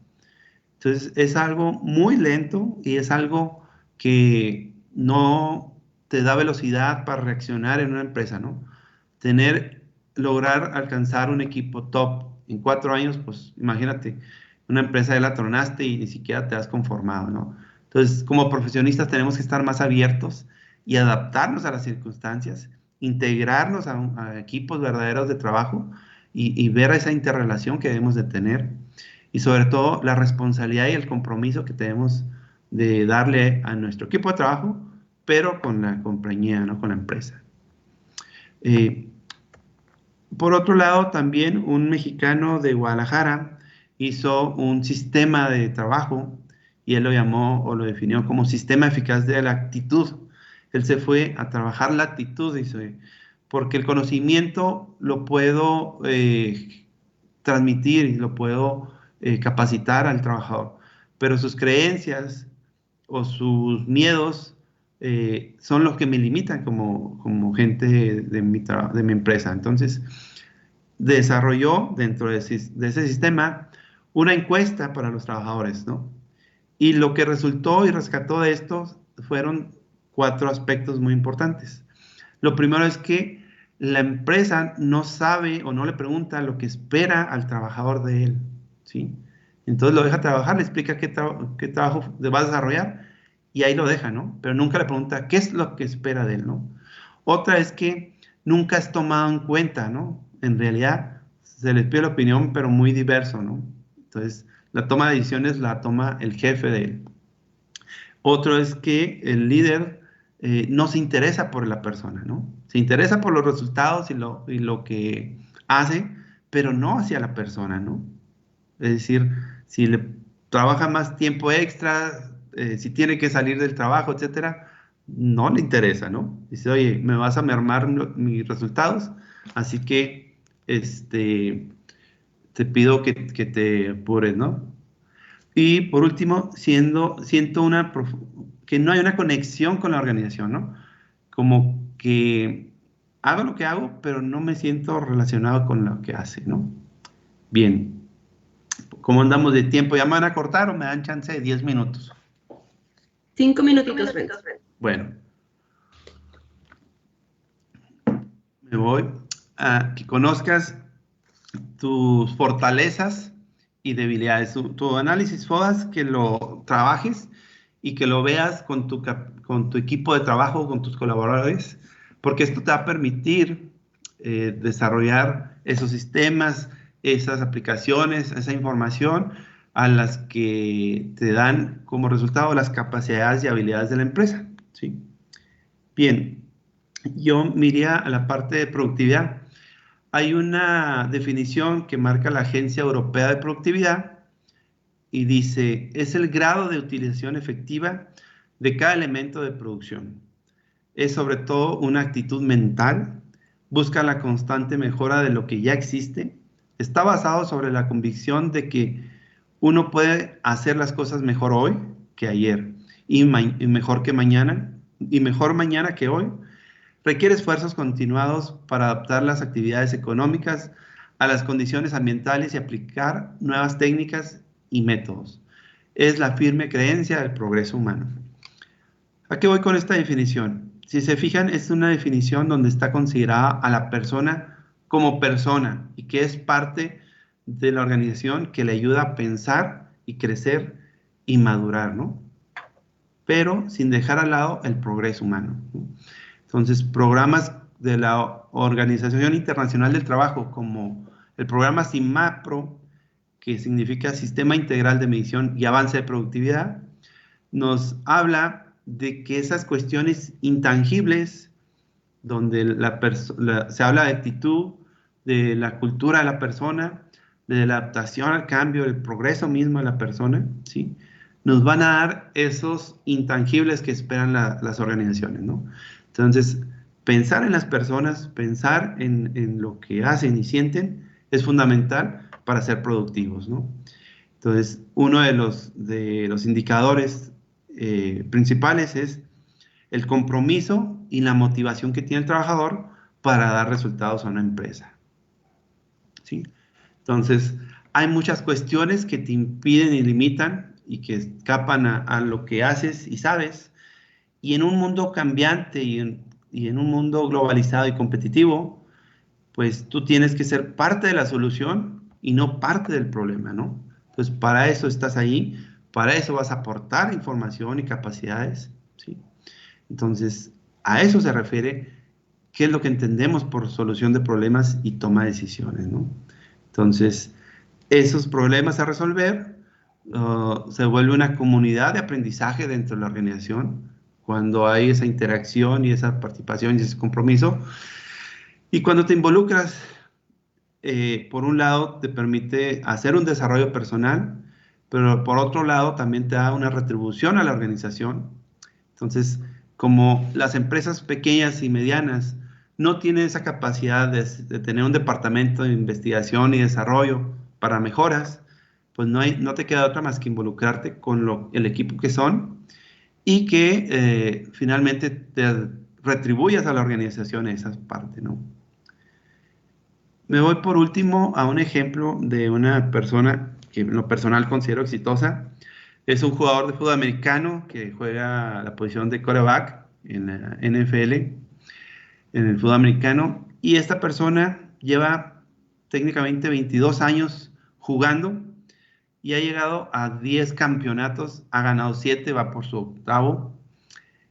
Entonces es algo muy lento y es algo que no te da velocidad para reaccionar en una empresa, ¿no? Lograr alcanzar un equipo top en 4 años, pues imagínate, una empresa ya la tronaste y ni siquiera te has conformado, ¿no? Entonces, como profesionistas tenemos que estar más abiertos y adaptarnos a las circunstancias, integrarnos a equipos verdaderos de trabajo y ver esa interrelación que debemos de tener y sobre todo la responsabilidad y el compromiso que tenemos de darle a nuestro equipo de trabajo, pero con la compañía, ¿no? Con la empresa. Por otro lado, también un mexicano de Guadalajara hizo un sistema de trabajo y él lo llamó o lo definió como sistema eficaz de la actitud. Él se fue a trabajar la actitud, dice, porque el conocimiento lo puedo transmitir y lo puedo capacitar al trabajador, pero sus creencias o sus miedos son los que me limitan como gente de mi empresa. Entonces, desarrolló dentro de ese sistema una encuesta para los trabajadores, ¿no? Y lo que resultó y rescató de esto fueron 4 aspectos muy importantes. Lo primero es que la empresa no sabe o no le pregunta lo que espera al trabajador de él, ¿sí? Entonces lo deja trabajar, le explica qué trabajo va a desarrollar y ahí lo deja, ¿no? Pero nunca le pregunta qué es lo que espera de él, ¿no? Otra es que nunca es tomado en cuenta, ¿no? En realidad se les pide la opinión, pero muy diverso, ¿no? Entonces, la toma de decisiones la toma el jefe de él. Otro es que el líder no se interesa por la persona, ¿no? Se interesa por los resultados y lo que hace, pero no hacia la persona, ¿no? Es decir, si le trabaja más tiempo extra, si tiene que salir del trabajo, etcétera, no le interesa, ¿no? Dice, oye, me vas a mermar mis resultados, así que te pido que te apures, ¿no? Y por último, siento que no hay una conexión con la organización, ¿no? Como que hago lo que hago, pero no me siento relacionado con lo que hace, ¿no? Bien. ¿Cómo andamos de tiempo? ¿Ya me van a cortar o me dan chance de 10 minutos? 5 minutitos, Renzo. Bueno. Me voy a que conozcas tus fortalezas y debilidades, tu análisis FODAS, que lo trabajes y que lo veas con tu equipo de trabajo, con tus colaboradores, porque esto te va a permitir desarrollar esos sistemas, esas aplicaciones, esa información a las que te dan como resultado las capacidades y habilidades de la empresa, ¿sí? Bien, yo miraría a la parte de productividad. Hay una definición que marca la Agencia Europea de Productividad y dice, es el grado de utilización efectiva de cada elemento de producción. Es sobre todo una actitud mental, busca la constante mejora de lo que ya existe, está basado sobre la convicción de que uno puede hacer las cosas mejor hoy que ayer y mejor que mañana y mejor mañana que hoy. Requiere esfuerzos continuados para adaptar las actividades económicas a las condiciones ambientales y aplicar nuevas técnicas y métodos. Es la firme creencia del progreso humano. ¿A qué voy con esta definición? Si se fijan, es una definición donde está considerada a la persona como persona y que es parte de la organización que le ayuda a pensar y crecer y madurar, ¿no? Pero sin dejar al lado el progreso humano, ¿no? Entonces, programas de la Organización Internacional del Trabajo, como el programa SIMAPRO, que significa Sistema Integral de Medición y Avance de Productividad, nos habla de que esas cuestiones intangibles, donde se habla de actitud, de la cultura de la persona, de la adaptación al cambio, del progreso mismo de la persona, ¿sí? Nos van a dar esos intangibles que esperan las organizaciones, ¿no? Entonces, pensar en las personas, pensar en lo que hacen y sienten es fundamental para ser productivos, ¿no? Entonces, uno de los indicadores principales es el compromiso y la motivación que tiene el trabajador para dar resultados a una empresa, ¿sí? Entonces, hay muchas cuestiones que te impiden y limitan y que escapan a lo que haces y sabes. Y en un mundo cambiante y en un mundo globalizado y competitivo, pues tú tienes que ser parte de la solución y no parte del problema, ¿no? Entonces, para eso estás ahí, para eso vas a aportar información y capacidades, ¿sí? Entonces, a eso se refiere qué es lo que entendemos por solución de problemas y toma de decisiones, ¿no? Entonces, esos problemas a resolver se vuelve una comunidad de aprendizaje dentro de la organización cuando hay esa interacción y esa participación y ese compromiso. Y cuando te involucras, por un lado, te permite hacer un desarrollo personal, pero por otro lado también te da una retribución a la organización. Entonces, como las empresas pequeñas y medianas no tienen esa capacidad de tener un departamento de investigación y desarrollo para mejoras, pues no te queda otra más que involucrarte con el equipo que son y que finalmente te retribuyas a la organización esa parte, ¿no? Me voy por último a un ejemplo de una persona que en lo personal considero exitosa. Es un jugador de fútbol americano que juega la posición de quarterback en la NFL, en el fútbol americano, y esta persona lleva técnicamente 22 años jugando y ha llegado a 10 campeonatos, ha ganado 7, va por su octavo.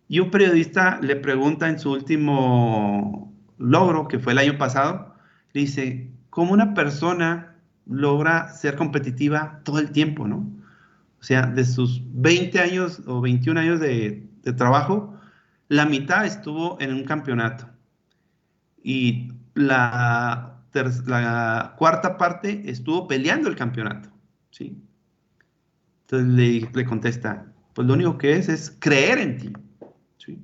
Y un periodista le pregunta en su último logro, que fue el año pasado, le dice, ¿cómo una persona logra ser competitiva todo el tiempo, no? O sea, de sus 20 años o 21 años de trabajo, la mitad estuvo en un campeonato. Y la cuarta parte estuvo peleando el campeonato, ¿sí? Entonces le contesta, pues lo único que es creer en ti, ¿sí?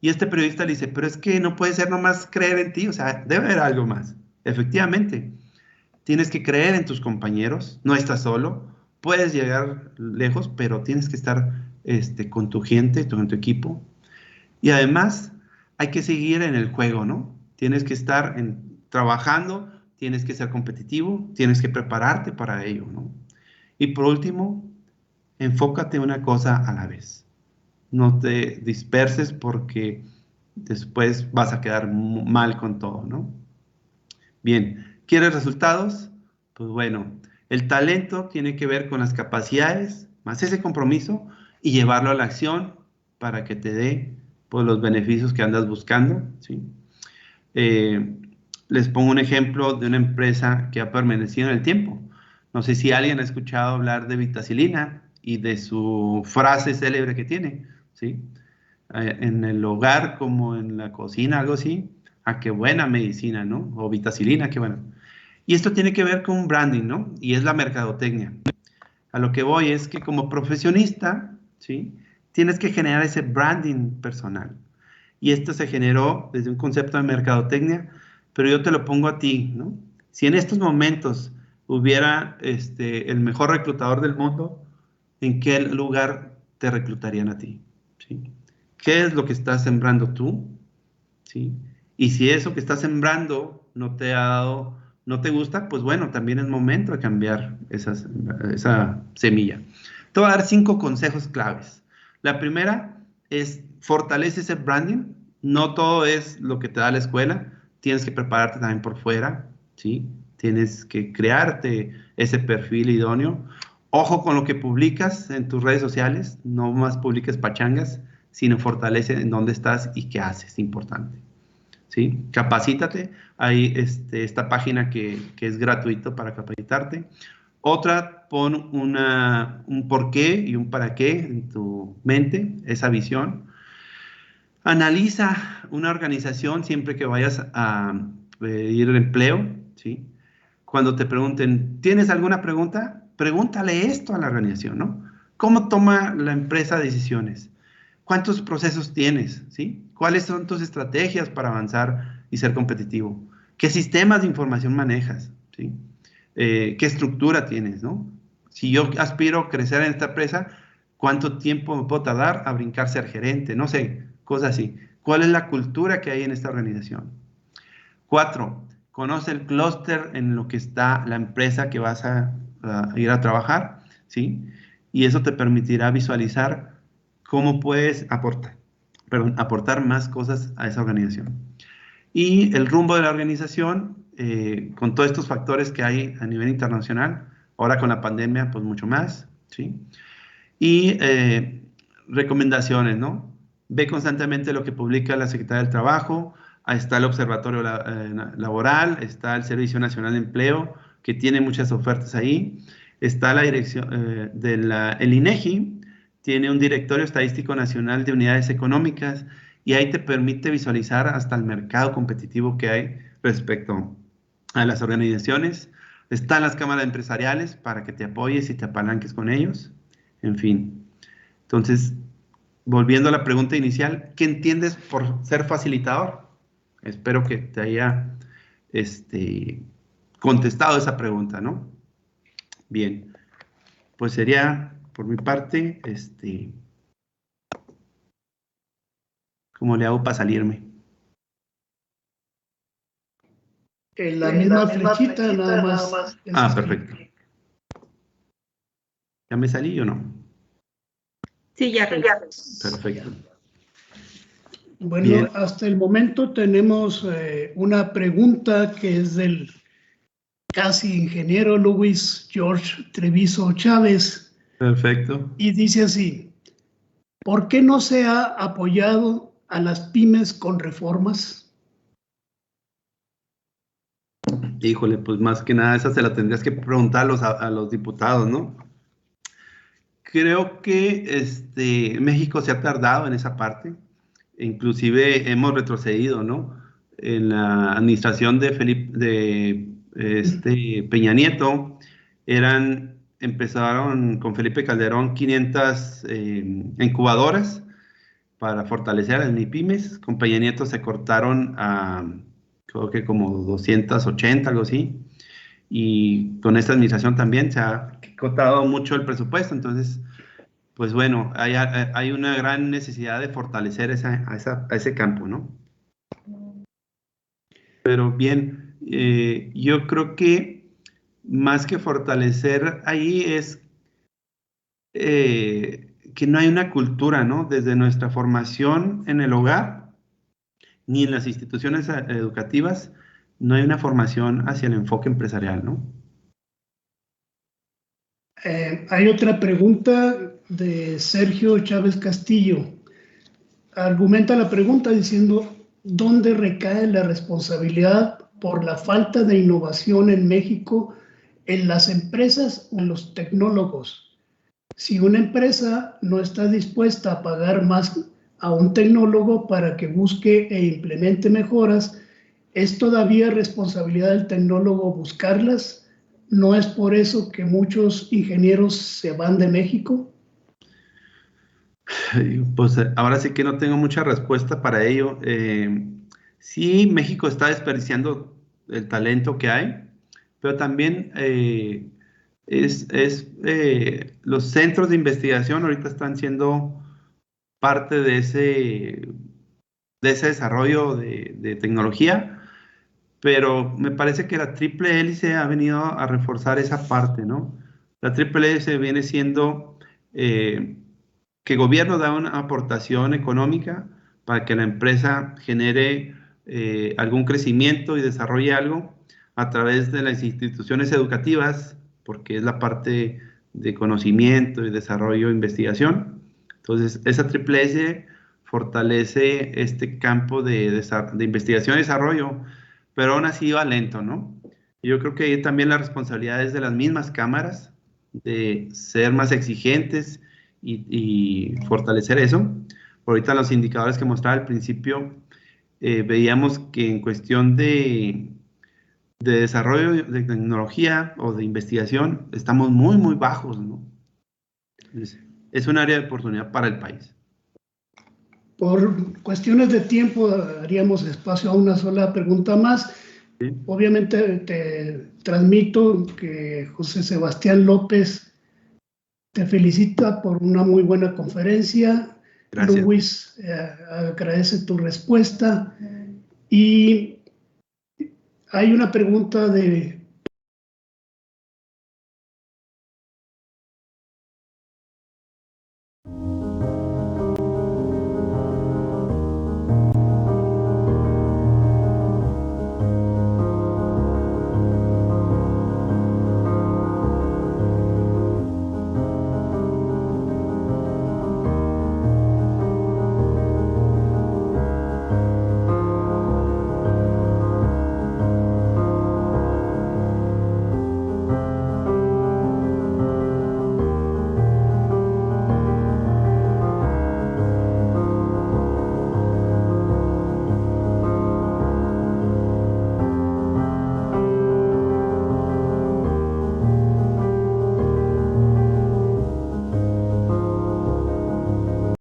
Y este periodista le dice, pero es que no puede ser nomás creer en ti, o sea, debe haber algo más. Efectivamente, tienes que creer en tus compañeros, no estás solo, puedes llegar lejos, pero tienes que estar con tu gente, con tu equipo. Y además, hay que seguir en el juego, ¿no? Tienes que estar trabajando, tienes que ser competitivo, tienes que prepararte para ello, ¿no? Y por último, enfócate en una cosa a la vez. No te disperses porque después vas a quedar mal con todo, ¿no? Bien, ¿quieres resultados? Pues bueno, el talento tiene que ver con las capacidades, más ese compromiso y llevarlo a la acción para que te dé pues, los beneficios que andas buscando, ¿sí? Les pongo un ejemplo de una empresa que ha permanecido en el tiempo. No sé si alguien ha escuchado hablar de Vitacilina y de su frase célebre que tiene, ¿sí? En el hogar como en la cocina, algo así, a qué buena medicina, ¿no? O Vitacilina, qué bueno. Y esto tiene que ver con branding, ¿no? Y es la mercadotecnia. A lo que voy es que como profesionista, ¿sí? Tienes que generar ese branding personal. Y esto se generó desde un concepto de mercadotecnia, pero yo te lo pongo a ti, ¿no? Si en estos momentos hubiera el mejor reclutador del mundo, ¿en qué lugar te reclutarían a ti? ¿Sí? ¿Qué es lo que estás sembrando tú? ¿Sí? Y si eso que estás sembrando no te gusta, pues bueno, también es momento de cambiar esa semilla. Te voy a dar 5 consejos claves. La primera es fortalece ese branding. No todo es lo que te da la escuela. Tienes que prepararte también por fuera, ¿sí? Tienes que crearte ese perfil idóneo. Ojo con lo que publicas en tus redes sociales. No más publiques pachangas, sino fortalece en dónde estás y qué haces, importante. ¿Sí? Capacítate. Hay esta página que es gratuito para capacitarte. Otra, pon un por qué y un para qué en tu mente, esa visión. Analiza una organización siempre que vayas a pedir empleo, ¿sí? Cuando te pregunten, ¿tienes alguna pregunta? Pregúntale esto a la organización, ¿no? ¿Cómo toma la empresa decisiones? ¿Cuántos procesos tienes? ¿Sí? ¿Cuáles son tus estrategias para avanzar y ser competitivo? ¿Qué sistemas de información manejas? ¿Sí? ¿Qué estructura tienes, ¿no? Si yo aspiro a crecer en esta empresa, ¿cuánto tiempo me puedo tardar a brincar ser gerente? No sé, cosas así. ¿Cuál es la cultura que hay en esta organización? 4, conoce el clúster en lo que está la empresa que vas a ir a trabajar, ¿sí? Y eso te permitirá visualizar cómo puedes aportar más cosas a esa organización. Y el rumbo de la organización, con todos estos factores que hay a nivel internacional, ahora con la pandemia, pues mucho más, ¿sí? Y recomendaciones, ¿no? Ve constantemente lo que publica la Secretaría del Trabajo, ahí está el Observatorio Laboral, está el Servicio Nacional de Empleo, que tiene muchas ofertas ahí, está la dirección el INEGI, tiene un Directorio Estadístico Nacional de Unidades Económicas, y ahí te permite visualizar hasta el mercado competitivo que hay respecto a las organizaciones. Están las cámaras empresariales para que te apoyes y te apalanques con ellos. En fin. Entonces, volviendo a la pregunta inicial, ¿qué entiendes por ser facilitador? Espero que te haya contestado esa pregunta, ¿no? Bien, pues sería por mi parte, ¿cómo le hago para salirme? En la misma flechita, nada más. Perfecto. ¿Ya me salí o no? Sí, ya. Perfecto. Bueno, Bien. hasta el momento tenemos una pregunta que es del casi ingeniero Luis George Treviso Chávez. Perfecto. Y dice así: ¿por qué no se ha apoyado a las pymes con reformas? Híjole, pues más que nada esa se la tendrías que preguntar a los diputados, ¿no? Creo que México se ha tardado en esa parte, inclusive hemos retrocedido, ¿no? En la administración de Peña Nieto, empezaron con Felipe Calderón 500 incubadoras para fortalecer a las MIPYMES. Con Peña Nieto se cortaron a, creo que como 280, algo así. Y con esta administración también se ha cortado mucho el presupuesto. Entonces, pues bueno, hay una gran necesidad de fortalecer a ese campo, ¿no? Pero bien, yo creo que más que fortalecer ahí es que no hay una cultura, ¿no? Desde nuestra formación en el hogar, ni en las instituciones educativas, no hay una formación hacia el enfoque empresarial, ¿no? Hay otra pregunta de Sergio Chávez Castillo. Argumenta la pregunta diciendo: ¿dónde recae la responsabilidad por la falta de innovación en México, en las empresas o en los tecnólogos? Si una empresa no está dispuesta a pagar más a un tecnólogo para que busque e implemente mejoras, ¿es todavía responsabilidad del tecnólogo buscarlas? ¿No es por eso que muchos ingenieros se van de México? Pues ahora sí que no tengo mucha respuesta para ello. Sí, México está desperdiciando el talento que hay, pero también los centros de investigación ahorita están siendo parte de ese desarrollo de tecnología, pero me parece que la triple hélice ha venido a reforzar esa parte, ¿no? La triple hélice viene siendo que el gobierno da una aportación económica para que la empresa genere algún crecimiento y desarrolle algo a través de las instituciones educativas, porque es la parte de conocimiento y desarrollo e investigación. Entonces, esa triple S fortalece este campo de investigación y desarrollo, pero aún así va lento, ¿no? Yo creo que ahí también la responsabilidad es de las mismas cámaras, de ser más exigentes y fortalecer eso. Ahorita los indicadores que mostraba al principio, veíamos que en cuestión de desarrollo de tecnología o de investigación, estamos muy, muy bajos, ¿no? Es un área de oportunidad para el país. Por cuestiones de tiempo daríamos espacio a una sola pregunta más. Sí. Obviamente te transmito que José Sebastián López te felicita por una muy buena conferencia. Gracias. Luis agradece tu respuesta. Y hay una pregunta de